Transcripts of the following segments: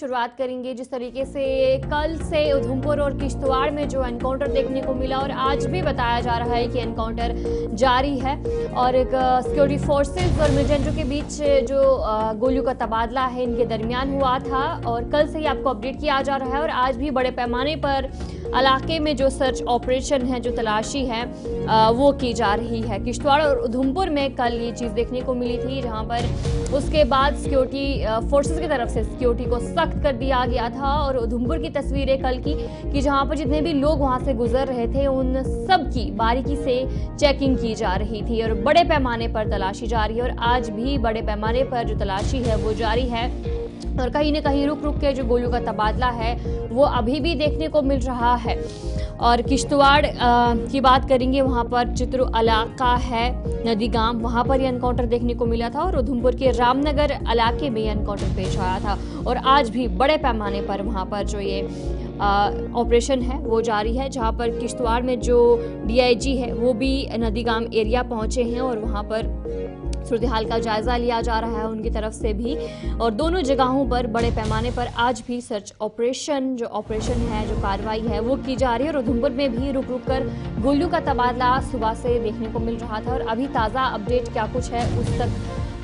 शुरुआत करेंगे। जिस तरीके से कल से उधमपुर और किश्तवाड़ में जो एनकाउंटर देखने को मिला और आज भी बताया जा रहा है कि एनकाउंटर जारी है और एक सिक्योरिटी फोर्सेस और मिलिटेंटों के बीच जो गोलियों का तबादला है इनके दरमियान हुआ था और कल से ही आपको अपडेट किया जा रहा है और आज भी बड़े पैमाने पर इलाके में जो सर्च ऑपरेशन है, जो तलाशी है वो की जा रही है। किश्तवाड़ और उधमपुर में कल ये चीज़ देखने को मिली थी, जहां पर उसके बाद सिक्योरिटी फोर्सेस की तरफ से सिक्योरिटी को सख्त कर दिया गया था और उधमपुर की तस्वीरें कल की कि जहां पर जितने भी लोग वहां से गुजर रहे थे उन सब की बारीकी से चेकिंग की जा रही थी और बड़े पैमाने पर तलाशी जारी है और आज भी बड़े पैमाने पर जो तलाशी है वो जारी है और कहीं न कहीं रुक रुक के जो गोलियों का तबादला है वो अभी भी देखने को मिल रहा है। और किश्तवाड़ की बात करेंगे, वहां पर चित्रू इलाका है, नदी गांव, वहां पर ये एनकाउंटर देखने को मिला था और उधमपुर के रामनगर इलाके में एनकाउंटर पेश आया था और आज भी बड़े पैमाने पर वहां पर जो ये ऑपरेशन है वो जारी है, जहां पर किश्तवाड़ में जो डीआईजी है वो भी नदी गांव एरिया पहुंचे हैं और वहां पर सूरत हाल का जायजा लिया जा रहा है उनकी तरफ से भी और दोनों जगहों पर बड़े पैमाने पर आज भी सर्च ऑपरेशन है, जो कार्रवाई है वो की जा रही है और उधमपुर में भी रुक रुक कर गोलियों का तबादला सुबह से देखने को मिल रहा था और अभी ताज़ा अपडेट क्या कुछ है उस तक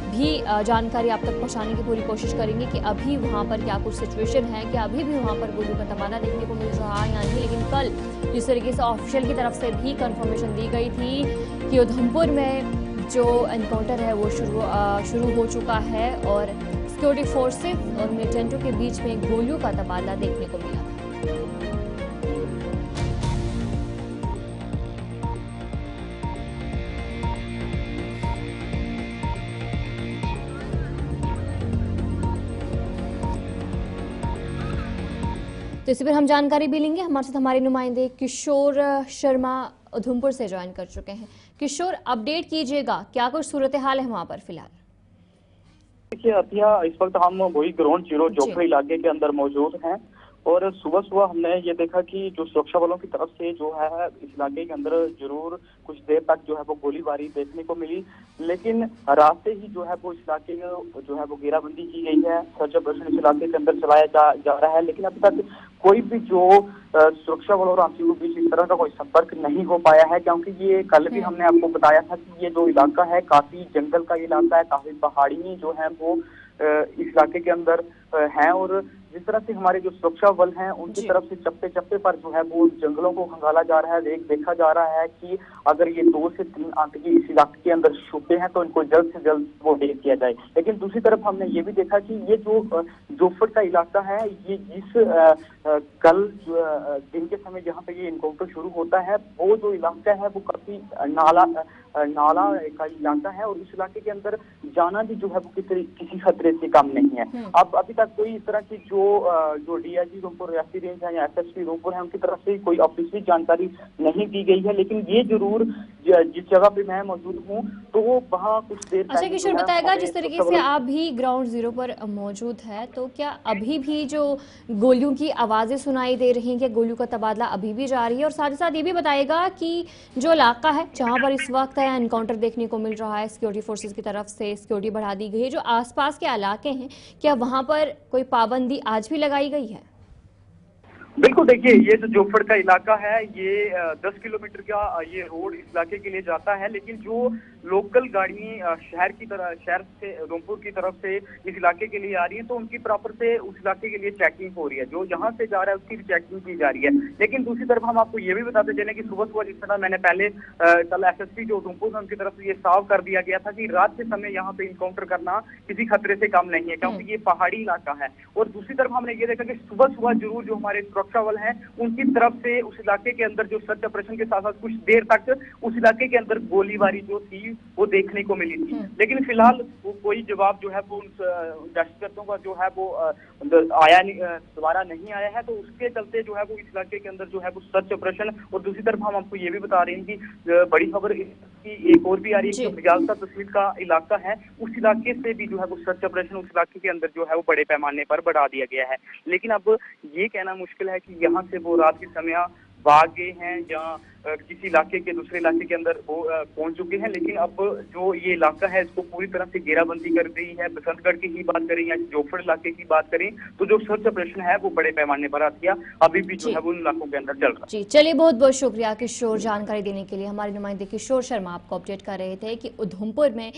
भी जानकारी आप तक पहुंचाने की पूरी कोशिश करेंगे कि अभी वहां पर क्या कुछ सिचुएशन है, कि अभी भी वहां पर गोलियों का तबादला देखने को मिल रहा है या नहीं। लेकिन कल जिस तरीके से ऑफिशियल की तरफ से भी कंफर्मेशन दी गई थी कि उधमपुर में जो एनकाउंटर है वो शुरू हो चुका है और सिक्योरिटी फोर्सेस और मिलिटेंटों के बीच में गोलियों का तबादला देखने को मिला था। तो इसी पर हम जानकारी भी लेंगे। हमारे साथ हमारे नुमाइंदे किशोर शर्मा उधमपुर से ज्वाइन कर चुके हैं। किशोर, अपडेट कीजिएगा, क्या कुछ सूरत हाल है वहां पर फिलहाल? देखिए अतिया, इस वक्त हम वही ग्राउंड जीरो जोफरी इलाके के अंदर मौजूद हैं और सुबह सुबह हमने ये देखा कि जो सुरक्षा बलों की तरफ से जो है इस इलाके के अंदर जरूर कुछ देर तक जो है वो गोलीबारी देखने को मिली, लेकिन रात से ही जो है वो इस इलाके में जो है वो घेराबंदी की गई है, सर्च ऑपरेशन इस इलाके के अंदर चलाया जा रहा है। लेकिन अभी तक कोई भी जो सुरक्षा बलों और आतंकियों के बीच इस तरह का कोई संपर्क नहीं हो पाया है, क्योंकि ये कल भी हमने आपको बताया था कि ये जो इलाका है काफी जंगल का इलाका है, काफी पहाड़ी जो है वो इस इलाके के अंदर हैं और जिस तरह से हमारे जो सुरक्षा बल हैं उनकी तरफ से चप्पे चप्पे पर जो है वो जंगलों को खंगाला जा रहा है। देखा जा रहा है कि अगर ये 2 से 3 आतंकी इस इलाके के अंदर छुपे हैं तो इनको जल्द से जल्द वो ढेर किया जाए। लेकिन दूसरी तरफ हमने ये भी देखा कि ये जो जोफर का इलाका है, ये जिस कल दिन के समय जहाँ पे ये इनकाउंटर शुरू होता है वो जो इलाका है वो काफी नाला का इलाका है और इस इलाके के अंदर जाना भी जो है वो किसी खतरे से कम नहीं है। अब अभी तक कोई इस तरह की जो डीआईजी उधमपुर रियासी रेंज है या एसएसपी उधमपुर है उनकी तरफ से कोई ऑफिशियल जानकारी नहीं दी गई है, लेकिन ये जरूर जिस जगह पे मैं मौजूद हूँ तो वो वहाँ कुछ देर। अच्छा किशोर, बताएगा जिस तरीके से आप भी ग्राउंड जीरो पर मौजूद है तो क्या अभी भी जो गोलियों की आवाजें सुनाई दे रही हैं, क्या गोलियों का तबादला अभी भी जारी है? और साथ ही साथ ये भी बताएगा कि जो इलाका है जहाँ पर इस वक्त एनकाउंटर देखने को मिल रहा है, सिक्योरिटी फोर्सेस की तरफ से सिक्योरिटी बढ़ा दी गई है, जो आसपास के इलाके हैं क्या वहां पर कोई पाबंदी आज भी लगाई गई है? बिल्कुल, देखिए ये जो जोफड़ का इलाका है ये 10 किलोमीटर का ये रोड इस इलाके के लिए जाता है, लेकिन जो लोकल गाड़ियां शहर से उधमपुर की तरफ से इस इलाके के लिए आ रही हैं तो उनकी प्रॉपर से उस इलाके के लिए चेकिंग हो रही है, जो यहाँ से जा रहा है उसकी भी चेकिंग की जा रही है। लेकिन दूसरी तरफ हम आपको ये भी बताते चले कि सुबह सुबह जिस तरह मैंने पहले कल एसएसपी जो उधमपुर है उनकी तरफ से ये साफ कर दिया गया था कि रात के समय यहाँ पे इनकाउंटर करना किसी खतरे से कम नहीं है, क्योंकि ये पहाड़ी इलाका है। और दूसरी तरफ हमने ये देखा कि सुबह सुबह जरूर जो हमारे सुरक्षा बल है उनकी तरफ से उस इलाके के अंदर जो सर्च ऑपरेशन के साथ साथ कुछ देर तक उस इलाके के अंदर गोलीबारी जो थी वो देखने को मिली थी, लेकिन फिलहाल वो कोई जवाब जो है वो उन दहशतगर्दों का जो है वो आया दोबारा नहीं आया है, तो उसके चलते जो है वो इस इलाके के अंदर जो है वो सर्च ऑपरेशन। और दूसरी तरफ हम आपको ये भी बता रहे हैं कि बड़ी खबर की एक और भी आ रही है, जो बिजालसा तहसील का इलाका है उस इलाके से भी जो है वो सर्च ऑपरेशन उस इलाके के अंदर जो है वो बड़े पैमाने पर बढ़ा दिया गया है। लेकिन अब ये कहना मुश्किल है कि यहाँ से वो रात के समय भाग गए हैं या किसी इलाके के दूसरे इलाके के अंदर वो पहुंच चुके हैं। लेकिन अब जो ये इलाका है इसको पूरी तरह से घेराबंदी कर दी है। बसंतगढ़ की ही बात करें या जोफड़ इलाके की बात करें तो जो सर्च ऑपरेशन है वो बड़े पैमाने पर हथिया अभी भी जो है वो उन इलाकों के अंदर चल रहा है। जी चलिए, बहुत बहुत शुक्रिया किशोर जानकारी देने के लिए। हमारे नुमाइंदे किशोर शर्मा आपको अपडेट कर रहे थे कि उधमपुर में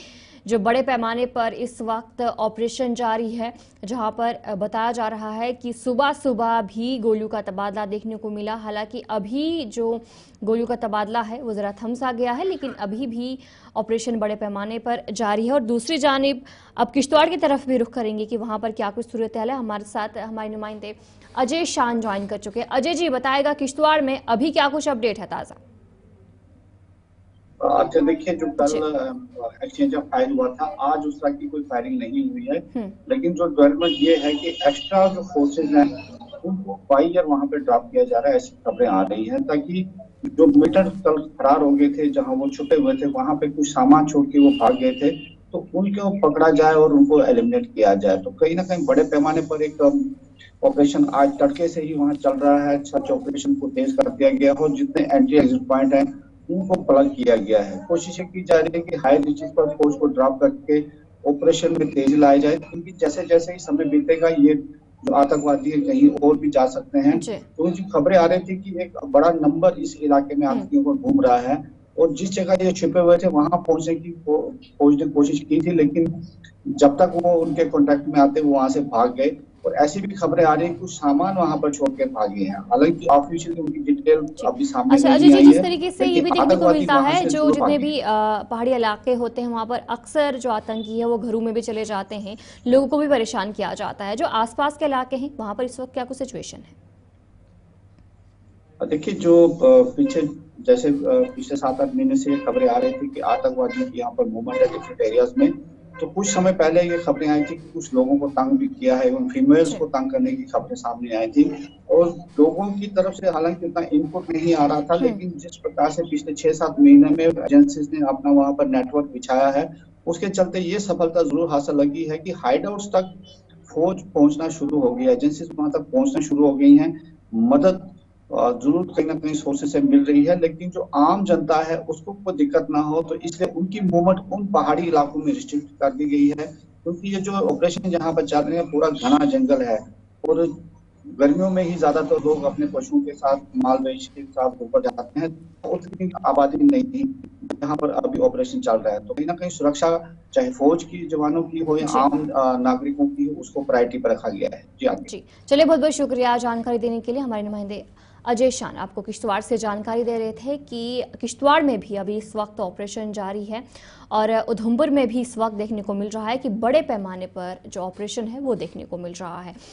जो बड़े पैमाने पर इस वक्त ऑपरेशन जारी है, जहां पर बताया जा रहा है कि सुबह सुबह भी गोलियों का तबादला देखने को मिला। हालांकि अभी जो गोलियों का तबादला है वो जरा थम सा गया है, लेकिन अभी भी ऑपरेशन बड़े पैमाने पर जारी है। और दूसरी जानिब अब किश्तवाड़ की तरफ भी रुख करेंगे कि वहां पर क्या कुछ सूरत हाल है। हमारे साथ हमारे नुमाइंदे अजय शान ज्वाइन कर चुके हैं। अजय जी बताएगा किश्तवाड़ में अभी क्या कुछ अपडेट है ताजा। अच्छा देखिए, जो कल एक्सचेंज ऑफ फायर हुआ था, आज उस तरह की कोई फायरिंग नहीं हुई है। लेकिन जो डेवलपमेंट ये है कि एक्स्ट्रा जो फोर्सेज हैं उनको वाइयर वहां पे ड्रॉप किया जा रहा है, ऐसी खबरें आ रही हैं, ताकि जो मीटर कल फरार हो गए थे, जहां वो छुपे हुए थे, वहां पे कुछ सामान छोड़ के वो भाग गए थे, तो उनको पकड़ा जाए और उनको एलिमिनेट किया जाए। तो कहीं ना कहीं बड़े पैमाने पर एक ऑपरेशन आज तड़के से ही वहां चल रहा है। सर्च ऑपरेशन को तेज कर दिया गया और जितने एंट्री एग्जिट पॉइंट हैं उनको प्लग किया गया है। कोशिश की जा रही है कि हाई रीचेस पर फोर्स को ड्रॉप करके ऑपरेशन में तेजी लाई जाए, क्योंकि जैसे जैसे ही समय बीतेगा ये जो आतंकवादी कहीं और भी जा सकते हैं। तो जो खबरें आ रही थी कि एक बड़ा नंबर इस इलाके में आतंकियों को घूम रहा है और जिस जगह ये छिपे हुए थे वहां पहुंचने की फौज ने कोशिश की थी, लेकिन जब तक वो उनके कॉन्टेक्ट में आते वो वहां से भाग गए। और ऐसी भी खबरें आ रही है कुछ सामान वहां पर छोड़ के भागे हैं। हालांकि ऑफिशियली उनकी डिटेल अभी सामने अच्छा नहीं आई है। जिस तरीके से ये भी देखने को मिलता है जो जितने भी पहाड़ी इलाके होते हैं वहां पर अक्सर जो आतंकी है वो घरों में भी चले जाते हैं, लोगों को भी परेशान किया जाता है। जो आसपास के इलाके हैं वहां पर इस वक्त क्या कुछ सिचुएशन है? देखिए, जो पीछे जैसे पिछले 7-8 महीने से खबरें आ रही थी कि आतंकवादियों की यहाँ पर मूवमेंट है डिफरेंट एरियाज में, तो कुछ समय पहले ये खबरें आई थी कि कुछ लोगों को तंग भी किया है, एवं फीमेल्स को तंग करने की खबरें सामने आई थी। और लोगों की तरफ से हालांकि उतना इनपुट नहीं आ रहा था, लेकिन जिस प्रकार से पिछले 6-7 महीने में एजेंसीज ने अपना वहां पर नेटवर्क बिछाया है, उसके चलते ये सफलता जरूर हासिल लगी है कि हाइडआउट्स तक फौज पहुंचना शुरू हो गई है, एजेंसीज वहां तक पहुंचना शुरू हो गई हैं। मदद जरूर कहीं ना कहीं सोर्सेज से मिल रही है, लेकिन जो आम जनता है उसको कोई दिक्कत ना हो, तो इसलिए उनकी मूवमेंट उन पहाड़ी इलाकों में रिस्ट्रिक्ट कर दी गई है। क्योंकि ये जो ऑपरेशन जहाँ पर चल रहे हैं पूरा घना जंगल है और गर्मियों में ही ज्यादातर लोग अपने पशुओं के साथ, माल मवेशी के साथ ऊपर जाते हैं, तो उतनी आबादी नहीं थी जहाँ पर अभी ऑपरेशन चल रहा है। तो कहीं ना कहीं सुरक्षा चाहे फौज की जवानों की हो या आम नागरिकों की हो, उसको प्रायोरिटी पर रखा गया है। जी चलिए, बहुत बहुत शुक्रिया जानकारी देने के लिए। हमारे नुमाइंदे अजय शान आपको किश्तवाड़ से जानकारी दे रहे थे कि किश्तवाड़ में भी अभी इस वक्त ऑपरेशन जारी है और उधमपुर में भी इस वक्त देखने को मिल रहा है कि बड़े पैमाने पर जो ऑपरेशन है वो देखने को मिल रहा है।